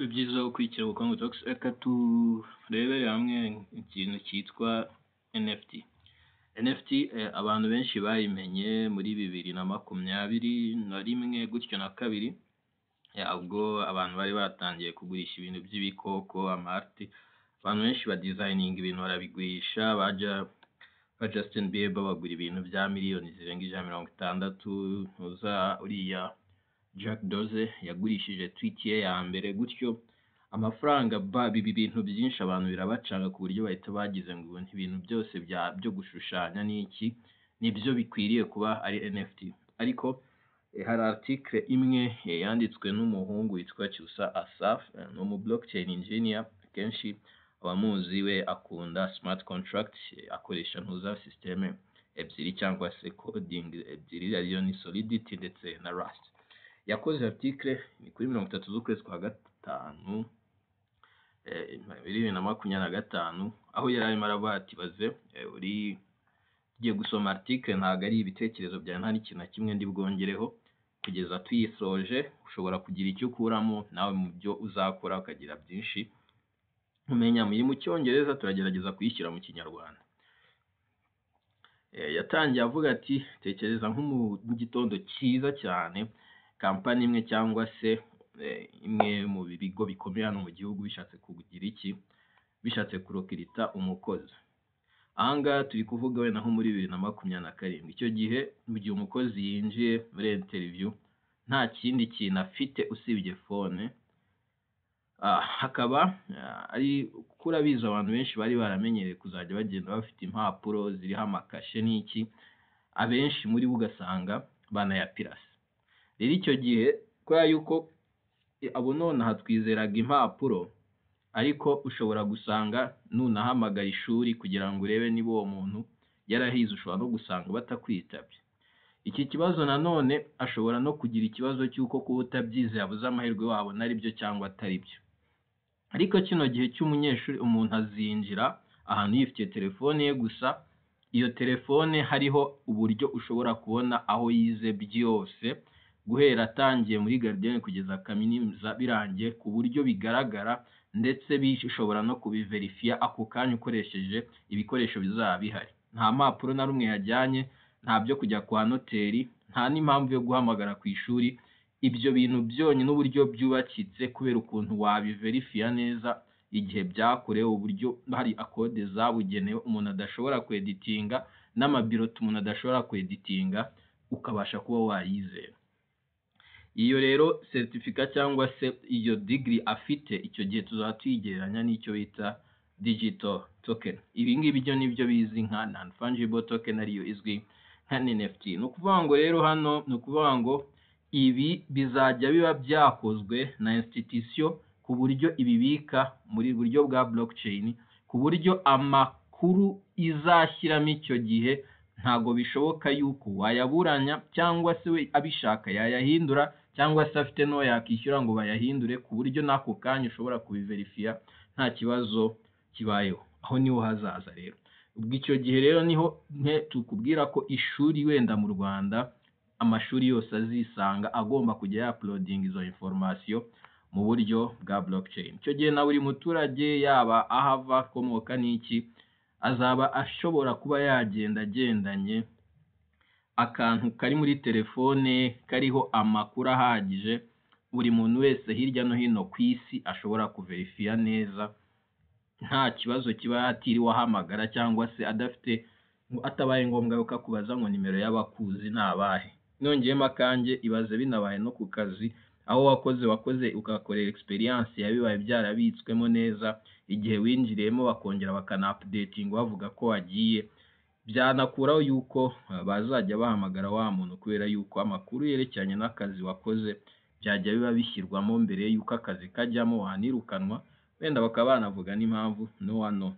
byiza gukurikira Ubukungu Talks. Reka turebere hamwe ikintu cyitwa NFT. NFT abantu benshi bayimenye muri 2021 gutyo na kabiri, ubwo abantu bari batangiye kugurisha ibintu by'ibikoko, amarte. Abantu benshi badesigning ibintu barabigurisha, ba Justin Bieber bagura ibintu bya miliyoni zirenga 160, uza uriya Jack Dorsey yagurishije tweet ye ya mbere, gutyo amafaranga bibi bintu byinshi abantu birabacanga ku buryo bahita bagize ngo ibintu byose byo gushushanya n'iki nibyo bikwiriye kuba ari NFT. Ariko hari article imwe yanditswe n'umuhungu witwa Cyusa Asaf, no mu blockchain engineer. Kenshi abamuzi we akunda smart contract, akoresha ntuza systeme ebyiri cyangwa se coding ebyiri, ariyo ni Solidity ndetse na Rust. Yakoze article ni kuri 30 z'ukwezi kwa gatanu 2025, aho yari arimo aravuga ati baze uri giye gusoma article ntago ari ibitekerezo bya nta n'ikintu na kimwe ndi bwongereho kugeza tuyisoje. Ushobora kugira icyo ukuramo nawe mu byo uzakora ukagira byinshi umenya. Muri mu cyongereza turagerageza kuyishyira mu kinyarwanda. Yatangiye avuga ati tekereza nko mu gitondo cyiza cyane, kampani imwe cyangwa se imwe mu bigo bikomeye hano mu gihugu bishatse kugira iki, bishatse kurokirita umukozi. Ahangaha turi kuvuga we naho muri 2027. Icyo gihe mu gihe umukozi yinjiye muri interview nta kindi kintu afite usibye phone, hakaba ari kuri abiza abantu benshi bari baramenyereye kuzajya bagenda bafite impapuro ziriho amakashe n'iki, abenshi muri bo ugasanga banayapirasa. Rero icyo gihe kubera yuko abo none hatwizeraga impapuro, ariko ushobora gusanga nunahamagara ishuri kugira ngo urebe niba uwo muntu yarahize, ushobora no gusanga batakwitabye. Iki kibazo nanone ashobora no kugira ikibazo cy'uko kuba utabyize yabuze amahirwe wabona ari byo cyangwa atari byo. Ariko kino gihe cy'umunyeshuri umuntu azinjira ahantu yifitiye telefone ye gusa, iyo telefone hariho uburyo ushobora kubona aho yize byose, guhera atangiye muri garden kugeza kaminuza birangiye, ku buryo bigaragara ndetse bishobora no kubiverifiya ako kanya ukoresheje ibikoresho bizaba bihari. Nta mpapuro na rumwe yajyanye, nta byo kujya kwa noteri, nta n'impamvu yo guhamagara ku ishuri. Ibyo bintu byonyine n'uburyo byubakitse kubera ukuntu wabiverifiya neza igihe byakorewe, uburyo hari akode zabugenewe umuntu adashobora kweditinga, n'amabiroti umuntu adashobora kweditinga, ukabasha kuba wayizera. Iyo rero certificate cyangwa se iyo degree afite, icyo gihe tuzaba tuyigereranya n'icyo bita digital token. Ibi ngibi byo nibyo bizi nka non fungible token, ariyo izwi nka NFT. Ni ukuvuga ngo rero hano ni ukuvuga ngo ibi bizajya biba byakozwe na institution ku buryo ibibika muri buryo bwa blockchain, ku buryo amakuru izashyiramo icyo gihe ntago bishoboka yuko wayaburanya cyangwa se we abishaka yayahindura, cyangwa se afite no yakishyura ngo bayahindure, ku buryo nako kanya ushobora kubiverifiya nta kibazo kibayeho. Aho niho hazaza rero. Ubwo icyo gihe rero niho tukubwira ko ishuri wenda mu Rwanda amashuri yose azisanga agomba kujya uploading izo information mu buryo bwa blockchain. Icyo gihe na buri muturage yaba ahava komoka n'iki azaba ashobora kuba yagenda agendanye akantu kari muri telefone kariho amakuru ahagije, buri muntu wese hirya no hino ku isi ashobora kuverifiya neza, nta kibazo kiba atiriwe ahamagara cyangwa se adafite, atabaye ngombwa yuko akubaza ngo nimero y'abakuzi nabahe. Nongeyemo akanjye ibaze binabaye no ku kazi, aho wakoze ugakorera experience yabibaye byarabitswemo neza, igihe winjiriyemo bakongera bakana updating bavuga ko wagiye, byanakuraho yuko bazajya bahamagara wa muntu kubera yuko amakuru yerekeranye n'akazi wakoze byajya biba bishyirwamo mbere yuko akazi kajyamo wanirukanwa, wenda bakaba banavuga n'impamvu no.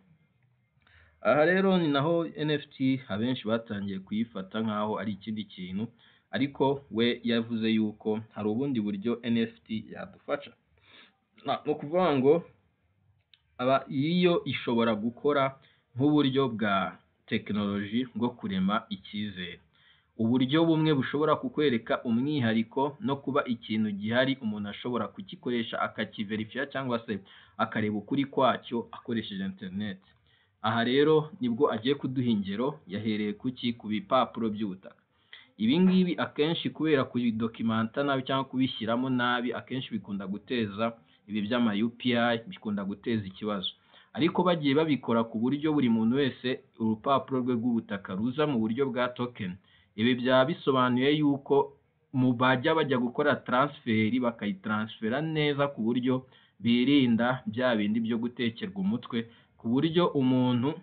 Aha rero ni naho NFT abenshi batangiye kuyifata nkaho ari ikindi kintu, ariko we yavuze yuko hari ubundi buryo NFT yadufasha. No kuvuga ngo iyo ishobora gukora nk'uburyo bwa technology bwo kurema icyizere. uburyo bumwe bushobora kukwereka umwihariko no kuba ikintu gihari umuntu ashobora kugikoresha akakiverifiya cyangwa se akareba ukuri kwacyo akoresheje internet. Aha rero nibwo agiye kuduha ingero, yahereye ku bipapuro by'ubutaka. Ibi ngibi akenshi kubera kubidokimanta nabi cyangwa kubishyiramo nabi, akenshi bikunda guteza ibi by'ama UPI, bikunda guteza ikibazo. Ariko bagiye babikora ku buryo buri muntu wese urupapuro rwe rw'ubutaka ruza mu buryo bwa token, ibi byaba bisobanuye yuko bajya bajya gukora transferi bakayitransfera neza ku buryo birinda bya bindi byo gutekerwa umutwe, ku buryo umuntu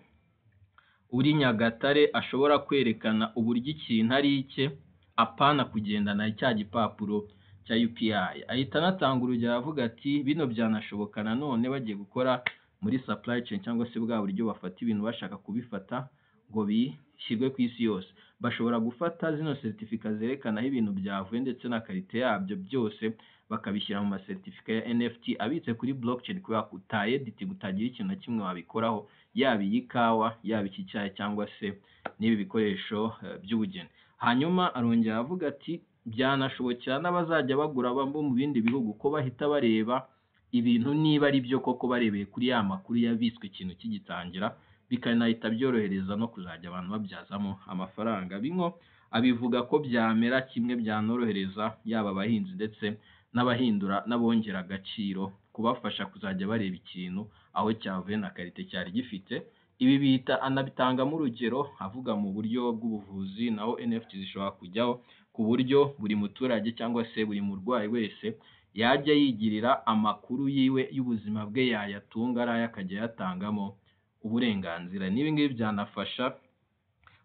uri Nyagatare ashobora kwerekana uburyo ikintu ari icye apana kugendana cya gipapuro cya UPI. Ahita anatanga urugero avuga ati bino byanashoboka nanone bagiye gukora muri supply chain cyangwa se bwa buryo bafata ibintu bashaka kubifata ngo bishyirwe ku isi yose. Bashobora gufata zino certificate zerekana aho ibintu byavuye ndetse na karite yabyo byose bakabishyira mu masertifika ya NFT abitse kuri blockchain, kubera ko utayediti gutagira ikintu na kimwe wabikoraho, yaba iyi kawa, yaba iki cyayi cyangwa se n'ibi bikoresho by'ubugeni. Hanyuma arongera avuga ati byanashobokera n'abazajya bagura bo mu bindi bihugu ko bahita bareba ibintu niba ari byo koko barebeye kuri ya makuru yabitswe ikintu kigitangira, bikanahita byorohereza no kuzajya abantu babyazamo amafaranga. Bimwe abivuga ko byamera kimwe, byanorohereza yaba abahinzi ndetse n'abahindura n'abongera agaciro, kubafasha kuzajya bareba ikintu aho cyavuye na karite cyari gifite. Ibi bita anabitangamo urugero avuga mu buryo bw'ubuvuzi naho NFT zishobora kujyaho, ku buryo buri muturage cyangwa se buri murwayi wese yajya yigirira amakuru yiwe y'ubuzima bwe yayatunga ari akajya yatangamo uburenganzira. N'ibi ngibi byanafasha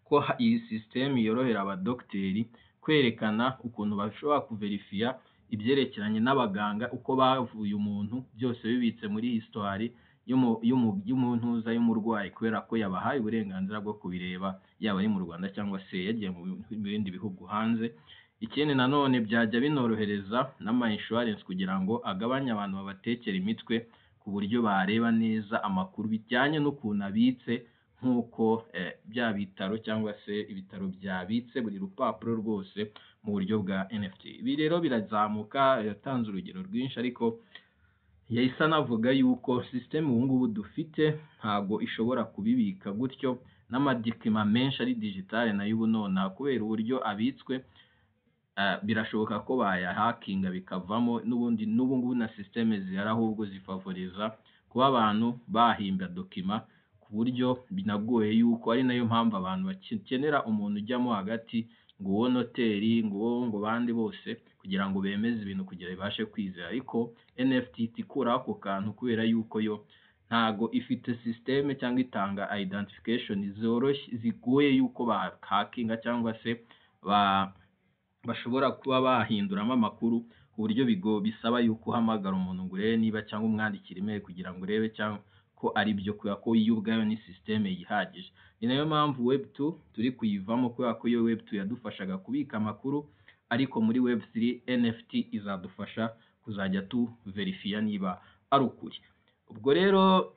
ko iyi system yorohera abadokiteri kwerekana ukuntu bashobora kuverifiya ibyerekeranye n'abaganga uko bavuye umuntu, byose bibitse muri histoire y'umuntuza y'umurwayi, kubera ko yabahaye uburenganzira bwo kubireba yaba ari mu Rwanda cyangwa se yagiye mu bindi bihugu hanze. Ikindi nanone byajya binorohereza n'ama insurance kugira ngo agabanye abantu babatekera imitwe, ku buryo bareba neza amakuru bijyanye n'ukuntu abitse, nk'uko bya bitaro cyangwa se ibitaro byabitse buri rupapuro rwose mu buryo bwa NFT. Ibi rero birazamuka, yatanze urugero rwinshi, ariko yahise anavuga yuko system ubu ngubu dufite ntago ishobora kubibika gutyo, n'amadokima menshi ari digitale nayo ubu nona kubera uburyo abitswe birashoboka ko bayahakinga bikavamo. N'ubu ngubu na system zihari ahubwo zifavoriza kuba abantu bahimba dokima ku buryo binagoye yuko, ari nayo mpamvu abantu bakenera umuntu ujyamo hagati, ngo uwo noteri, ngo bandi bose, kugira ngo bemeze ibintu kugira bibashe kwizera. Ariko NFT ikura ako kantu kubera yuko yo ntago ifite system cyangwa itanga identification zoroshye zigoye yuko bahakinga cyangwa se bashobora kuba bahinduramo amakuru, ku buryo bisaba yuko uhamagara umuntu ngo urebe niba cyangwa umwandikira email kugira ngo urebe cyangwa ko ari byo, kubera ko iyo ubwayo ni system yihagije. Ni nayo mpamvu Web2 turi kuyivamo, kubera ko iyo Web2 yadufashaga kubika amakuru, ariko muri Web3 NFT izadufasha kuzajya verifiya niba ari ukuri. Ubwo rero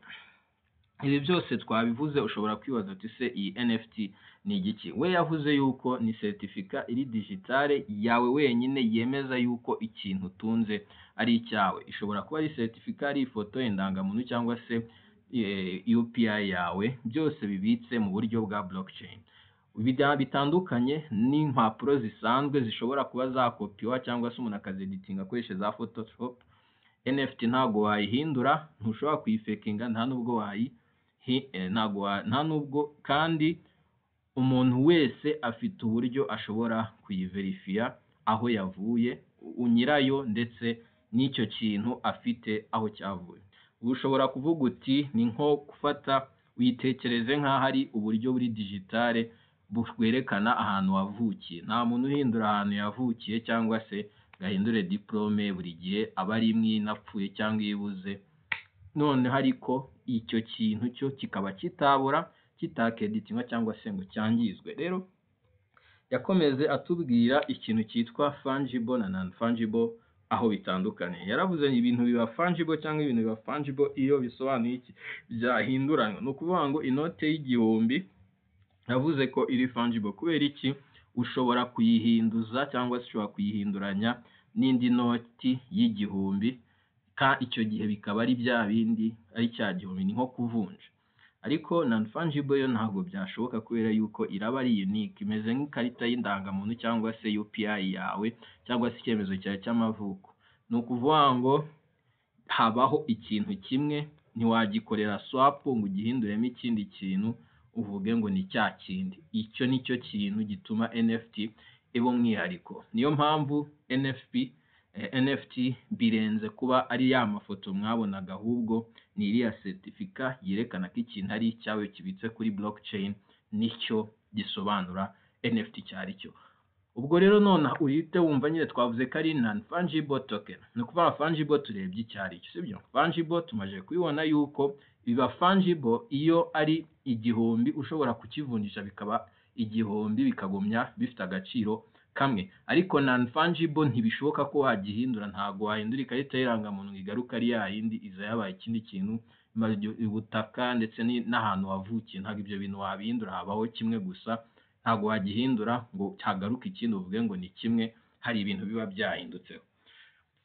ibi byose twabivuze, ushobora kwibaza ati se iyi NFT ni igiki? We yavuze yuko ni certificate iri digitale yawe wenyine yemeza yuko ikintu utunze ari icyawe. Ishobora kuba ari certificate, ari ifoto, indangamuntu cyangwa se UPI yawe, byose bibitse mu buryo bwa blockchain. Bitandukanye n'impapuro zisanzwe zishobora kuba zakopiwa cyangwa se umuntu akazeditinga akoresheje za Photoshop. NFT ntago wayihindura, ntushobora kuyifakinga, nta nubwo kandi umuntu wese afite uburyo ashobora kuyiverifiya aho yavuye, nyirayo ndetse n'icyo kintu afite aho cyavuye. Ushobora kuvuga uti ni nko gufata, witekereze nk'aho ari uburyo buri digitale bwerekana ahantu wavukiye. Nta muntu uhindura ahantu yavukiye cyangwa se gahindure diplome buri gihe aba ari imwe inapfuye cyangwa ibuze. Noneho ariko icyo kintu cyo kikaba kitabura, kitakeditingwa cyangwa se ngo cyangizwe. Rero yakomeze atubwira ikintu cyitwa fungible na non-fungible aho bitandukanye. Yaravuze ibintu biba fungible cyangwa ibintu biba fungible iyo bisobanuye iki, byahinduranywa. Ni ukuvuga ngo inote y'igihumbi yavuze ko iri fungible kubera iki? ushobora kuyihinduza cyangwa se ushobora kuyihinduranya n'indi noti y'igihumbi, icyo gihe bikaba ari bya bindi ari cya gihumbi, ni nko kuvunja. Ariko non fungible yo ntabwo byashoboka kubera yuko iraba ari unique, imeze nk'ikarita y'indangamuntu cyangwa se UPI yawe cyangwa se icyemezo cyawe cy'amavuko. Ni ukuvuga ngo habaho ikintu kimwe, ntiwagikorera swap ngo ugihinduremo ikindi kintu uvuge ngo ni cya kindi. Icyo nicyo kintu gituma NFT iba umwihariko. Niyo mpamvu NFT birenze kuba ari ya mafoto mwabonaga, ahubwo ni iriya certificate yerekana ko ikintu ari icyawe kibitse kuri blockchain, nicyo gisobanura NFT cyari cyo. Ubwo rero none uhite wumva nyine twavuze ko ari non fungible token. Ni ukuvuga fungible turebye icyari cyo, sibyo? Fungible tumaje kubibona yuko biba fungible iyo ari igihumbi ushobora kukivunjisha bikaba igihumbi bikagumya bifite agaciro kamwe. Ariko non fungible ntibishoboka ko wagihindura, ntago wahindura ikarita y'irangamuntu igaruka ari yayindi, iza yabaye ikindi kintu, ubutaka ndetse n'ahantu wavukiye, ntabwo ibyo bintu wabihindura, habaho kimwe gusa. Ntago wagihindura ngo cyagaruka ikindi uvuge ngo ni kimwe, hari ibintu biba byahindutseho.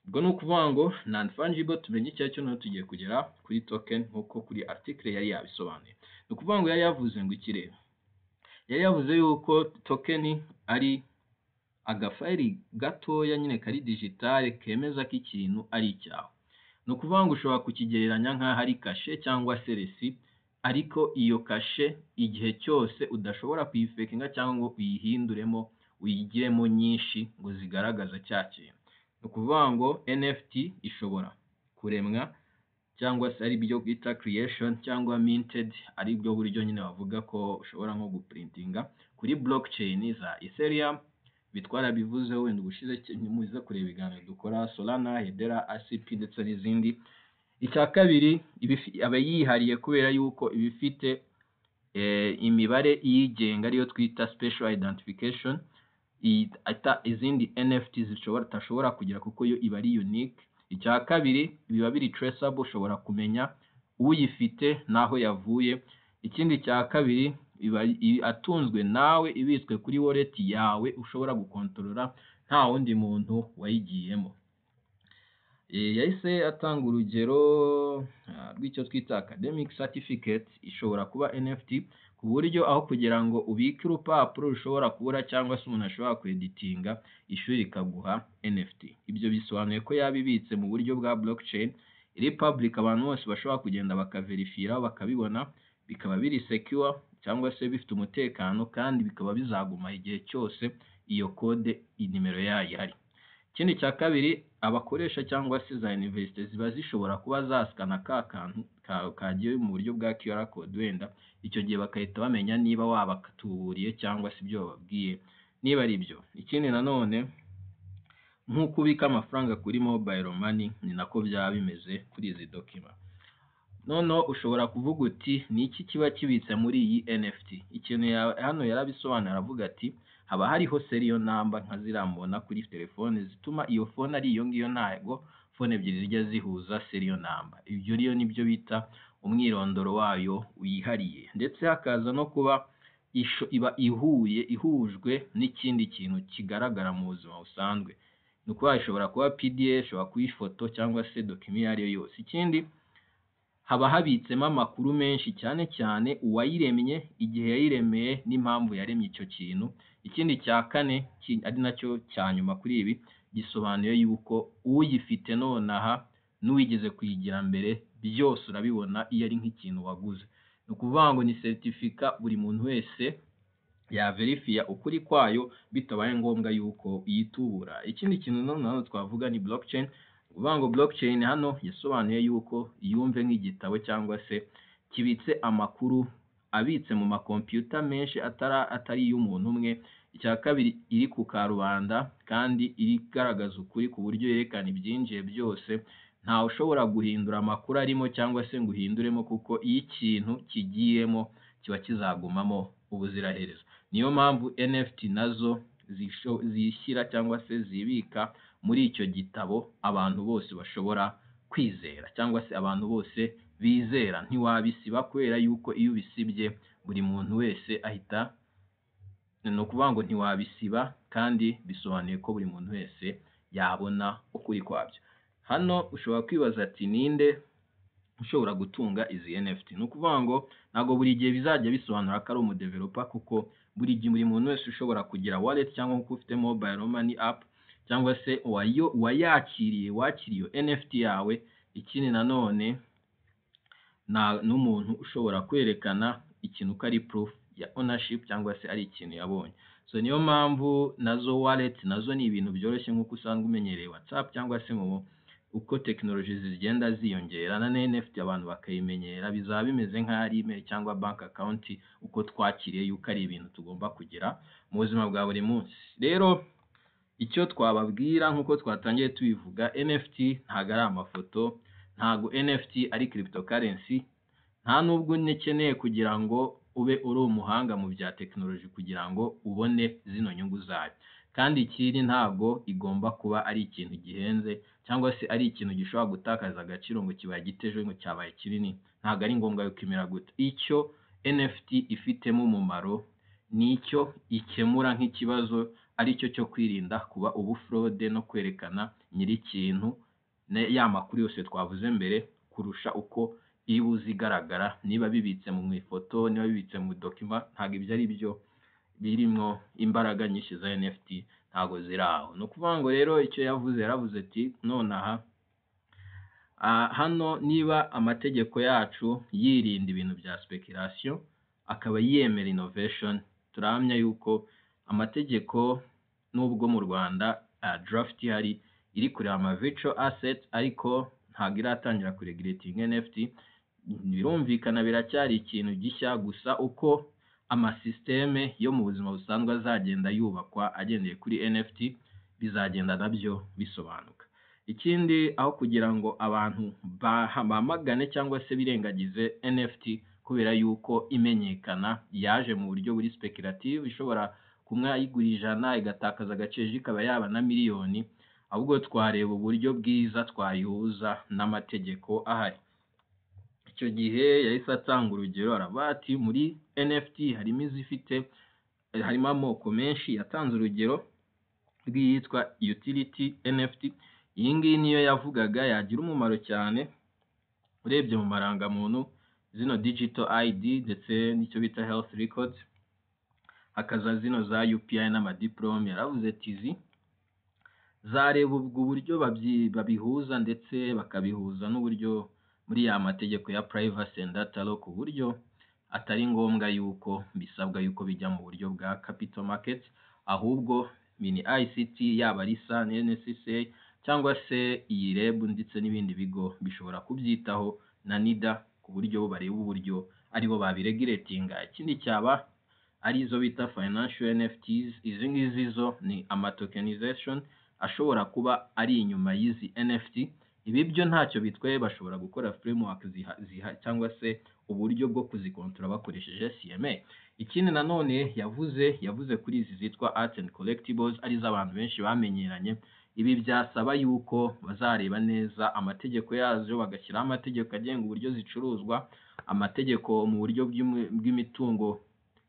Ubwo ni ukuvuga ngo non fungible tumenye icyo cyo, no tugiye kugera kuri token nkuko kuri article yari yabisobanuye. Ni ukuvuga ngo yari yavuze ngo ikirere, yari yavuze yuko token ari agafayili gatoya nyine kari digitale kemeza ko ikintu ari icyawe. Ni ukuvuga ngo ushobora kukigereranya nk'aho ari kashe cyangwa se resi, ariko iyo kashe igihe cyose udashobora kuyifakinga cyangwa ngo uyihinduremo uyigiremo nyinshi ngo zigaragaza cya kintu. Ni ukuvuga ngo NFT ishobora kuremwa cyangwa se ari byo bita creation cyangwa minted, ari byo buryo nyine bavuga ko ushobora nko guprintinga kuri blockchain za Ethereum, bitwara bivuze wenda ubushize muze kureba ibiganiro dukora Solana, Hedera, ACP ndetse n'izindi. Icya kabiri aba yihariye kubera yuko ibifite imibare yigenga ariyo twita special identification, izindi NFT zitashobora kugira kuko yo iba ari unique. Icya kabiri biba biri traceable, ushobora kumenya uyifite naho yavuye. Ikindi cya kabiri iba atunzwe nawe, ibitswe kuri wallet yawe, ushobora gukontorora nta wundi muntu wayigiyemo. Yahise atanga urugero rw'icyo twita academic certificate, ishobora kuba NFT ku buryo aho kugira ngo ubike urupapuro rushobora kubura cyangwa se umuntu ashobora kweditinga, ishuri rikaguha NFT. Ibyo bisobanuye ko yabibitse mu buryo bwa blockchain, iri public, abantu bose bashobora kugenda bakaverifira bakabibona, bikaba biri secure cyangwa se bifite umutekano, kandi bikaba bizaguma igihe cyose iyo code inimero yayo ihari. Ikindi cya kabiri, abakoresha cyangwa se za university ziba zishobora kuba zaskana ka kantu kagiye mu buryo bwa QR code, wenda icyo gihe bakahita bamenya niba wabakatuburiye cyangwa se ibyo bababwiye niba ari byo. Ikindi nanone, nk'uko ubika amafaranga kuri mobile money, ni nako byaba bimeze kuri izi document. Noneho ushobora kuvuga uti ni iki kiba kibitse muri iyi NFT? Ikintu hano yarabisobanura, aravuga ati haba hariho serial number nka zirambona kuri telefone zituma iyo phone ari iyo ngiyo, ntago phone ebyiri zijya zihuza serial number. Ibyo rero nibyo bita umwirondoro wayo wihariye, ndetse hakaza no kuba iba ihujwe n'ikindi kintu kigaragara mu buzima busanzwe. Ni ukuvuga ishobora kuba PDF, ishobora kuba ifoto cyangwa se document iyo ari yo yose. Ikindi, haba habitsemo amakuru menshi, cyane cyane uwayiremye, igihe yayiremeye n'impamvu yaremye icyo kintu. Ikindi cya kane ari nacyo cya nyuma kuri ibi, gisobanuye yuko uyifite nonaha n'uwigeze kuyigira mbere byose urabibona iyo ari nk'ikintu waguze. Ni ukuvuga ngo ni certificate buri muntu wese yaverifia ukuri kwayo bitabaye ngombwa yuko yitubura. Ikindi kintu noneho twavuga ni blockchain. Uvuga ngo blockchain hano yasobanuye yuko yumve nk'igitabo cyangwa se kibitse amakuru abitse mu makompiyuta menshi atari y'umuntu umwe. Icya kabiri, iri ku karubanda kandi irigaragaza ukuri ku buryo yerekana ibyinjiye byose, ntawe ushobora guhindura amakuru arimo cyangwa se ngo uhinduremo, kuko iyo ikintu kigiyemo kiba kizagumamo ubuziraherezo. Niyo mpamvu NFT nazo zishyira cyangwa se zibika muri icyo gitabo abantu bose bashobora kwizera, cyangwa se abantu bose bizera. Ntiwabisiba kubera yuko iyo ubisibye buri muntu wese ahita ni ukuvuga ngo ntiwabisiba kandi bisobanuye ko buri muntu wese yabona ukuri kwabyo. Hano ushobora kwibaza ati ninde ushobora gutunga izi NFT? Ni ukuvuga ngo ntabwo buri gihe bizajya bisobanura ko ari umudeveloper, kuko buri gihe buri muntu wese ushobora kugira wallet cyangwa ko ufite mobile money app cyangwa se wakiriye iyo NFT yawe. Ikindi nanone n'umuntu ushobora kwerekana ikintu ko ari proof ya ownership cyangwa se ari ikintu yabonye. So niyo mpamvu nazo wallet nazo ni ibintu byoroshye nk'uko usanzwe umenyereye WhatsApp cyangwa se uko technology zigenda ziyongera na NFT abantu bakayimenyera, bizaba bimeze nk'ari email cyangwa bank account uko twakiriye yuko ari ibintu tugomba kugira mu buzima bwa buri munsi. Rero icyo twababwira nk'uko twatangiye tubivuga, NFT ntago ari amafoto, ntago NFT ari cryptocurrency, nta nubwo ukeneye kugira ngo ube uri umuhanga mu bya technology kugira ngo ubone zino nyungu zayo. Kandi ikindi ntabwo igomba kuba ari ikintu gihenze cyangwa se ari ikintu gishobora gutakaza agaciro ngo kibaye giteje ngo cyabaye kinini. Ntabwo ari ngombwa yuko imera gute. Icyo NFT ifitemo umumaro nicyo ikemura nk'ikibazo aricyo cyo kwirinda kuba ubufraude no kwerekana nyiri ikintu ya makuru yose twavuze mbere kurusha uko ibuze igaragara, niba bibitse mu ifoto, niba bibitse mu document. Ntabwo ibyo ari byo birimo imbaraga nyinshi za NFT, ntabwo ziraho. No kuvuga ngo rero icyo yaravuze ati nonaha hano niba amategeko yacu yirinda ibintu bya speculation akaba yemera innovation, turahamya yuko amategeko nubwo mu Rwanda draft ihari iri kureba ama virtual assets ariko ntabwo iratangira kuregulating NFT. Birumvikana biracyari ikintu gishya, gusa uko amasysteme yo mu buzima busanzwe azagenda yubakwa agendeye kuri NFT bizagenda nabyo bisobanuka. Ikindi aho kugira ngo abantu bamagane cyangwa se birengagize NFT kubera yuko imenyekana yaje mu buryo buri speculative, ishobora kumwe ayigura 100 igatakaza agaciro ikaba yaba na miliyoni, ahubwo twareba uburyo bwiza twayihuza n'amategeko ahari. Icyo gihe yahise atanga urugero aravuga ati muri NFT harimo amoko menshi. Yatanze urugero rw'iyitwa utility NFT. Iyi ngiyi niyo yavugaga yagira umumaro cyane urebye mu marangamuntu, zino digital ID ndetse n'icyo bita health records, hakaza zino za UPI n'amadiplome. Yaravuze ati zareba ubwo buryo babihuza ndetse bakabihuza n'uburyo muri ya mategeko ya privacy and data law, ku buryo atari ngombwa yuko bisabwa yuko bijya mu buryo bwa capital markets, ahubwo mini ICT yaba RISA, NCCA cyangwa se iyi REB ndetse n'ibindi bigo bishobora kubyitaho na NIDA, ku buryo bareba uburyo aribo babiregulatinga. Ikindi cyaba ari izo bita financial NFTs. Izi ngizi zo ni amatokenization ashobora kuba ari inyuma y'izi NFT. Ibi byo ntacyo bitwaye, bashobora gukora framework cyangwa se uburyo bwo kuzikontrola bakoresheje CMA. Ikindi nanone yavuze kuri izi zitwa art and collectibles ari z'abantu benshi bamenyeranye. Ibi byasaba yuko bazareba neza amategeko yazo, bagashyiraho amategeko agenga uburyo zicuruzwa, amategeko mu buryo bw'imitungo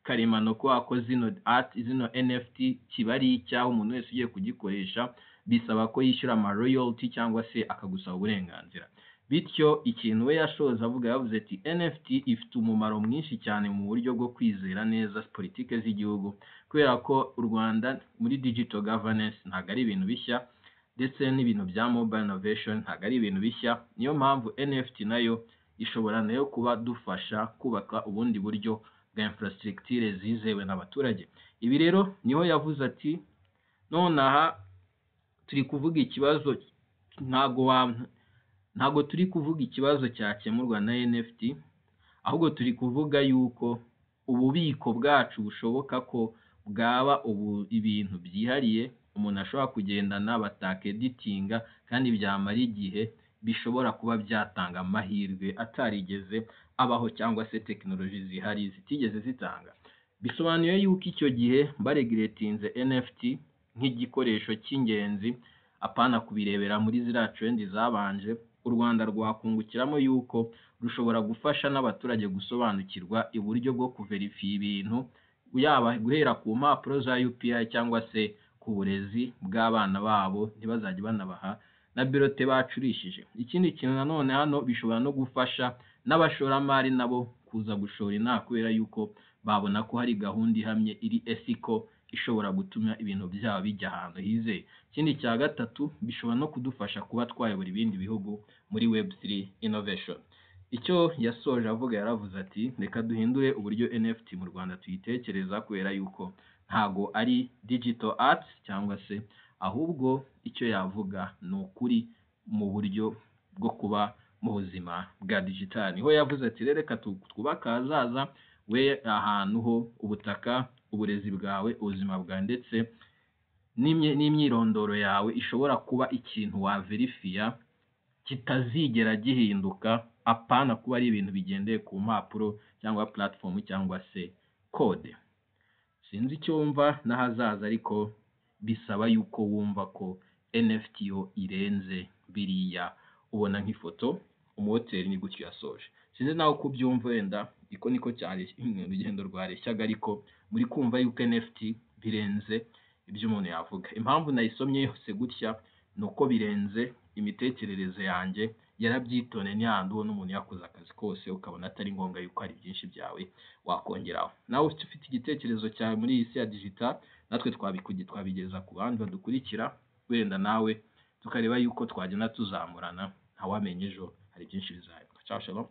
karemano ko zino NFT kiba ari icyaho umuntu wese ugiye kugikoresha bisaba ko yishyura ama royalty cyangwa se akagusaba uburenganzira. Bityo ikintu we yashoza yavuze ati NFT ifite umumaro mwinshi cyane mu buryo bwo kwizera neza politike z'igihugu, kubera ko u Rwanda muri digital governance ntabwo ari ibintu bishya, ndetse n'ibintu bya mobile innovation ntabwo ari ibintu bishya. Niyo mpamvu NFT nayo ishobora nayo kuba dufasha kubaka ubundi buryo bwa infrastructure zizewe n'abaturage. Ibi rero niho yavuze ati nonaha turi kuvuga ikibazo, ntago turi kuvuga ikibazo cyakemurwa na NFT, ahubwo turi kuvuga yuko ububiko bwacu bushoboka ko bwaba ibintu byihariye umuntu ashobora kugendana batakeditinga kandi byamara igihe, bishobora kuba byatanga amahirwe atarigeze abaho cyangwa se technology zihari zitigeze zitanga. Bisobanuye yuko icyo gihe baregulatinze NFT nk'igikoresho cy'ingenzi, apana kubirebera muri ziriya trend zabanje, u Rwanda rwakungukiramo yuko rushobora gufasha n'abaturage gusobanukirwa uburyo bwo kuverifiya ibintu yaba guhera ku mpapuro za UPI cyangwa se ku burezi bw'abana babo, ntibazajya banabaha na birote bacurishije. Ikindi kintu nanone hano bishobora no gufasha n'abashoramari nabo kuza gushora inaha, kubera yuko babona ko hari gahunda ihamye iri esiko ishobora gutuma ibintu byabo bijya ahantu hizeye. Ikindi cya gatatu, bishobora no kudufasha kuba twayobora ibindi bihugu muri Web3 innovation. Icyo yasoje avuga, yaravuze ati reka duhindure uburyo NFT mu Rwanda tuyitekereza, kubera yuko ntago ari digital arts cyangwa se, ahubwo icyo yavuga ni ukuri mu buryo bwo kuba mu buzima bwa digital. Niho yavuze ati reka twubake ahazaza, we ahantu ho ubutaka, uburezi bwawe, ubuzima bwawe ndetse n'imyirondoro yawe ishobora kuba ikintu wa verifiya kitazigera gihinduka, apana kuba ari ibintu bigendeye ku mpapuro cyangwa platform cyangwa se code. Sinzi icyo wumva n'ahazaza, ariko bisaba yuko wumva ko NFT yo irenze biriya ubona nk'ifoto umuhoteli ni gutyo yasoje. Sinzi nawe uko ubyumva, wenda iko niko cyari urugendo rwareshyaga, ariko muri kumva yuko NFT birenze ibyo umuntu yavuga. Impamvu nayisomye yose gutya ni uko birenze imitekerereze yanjye, yarabyitone n'ihandi ubona umuntu yakoze akazi kose ukabona atari ngombwa yuko hari byinshi byawe wakongeraho. Nawe ufite igitekerezo cyawe muri iyi si ya digital, natwe twabigeza ku bandi badukurikira, wenda nawe tukareba yuko twagenda tuzamurana, ntawamenye ejo hari byinshi bizahinduka. Ciao, shalom.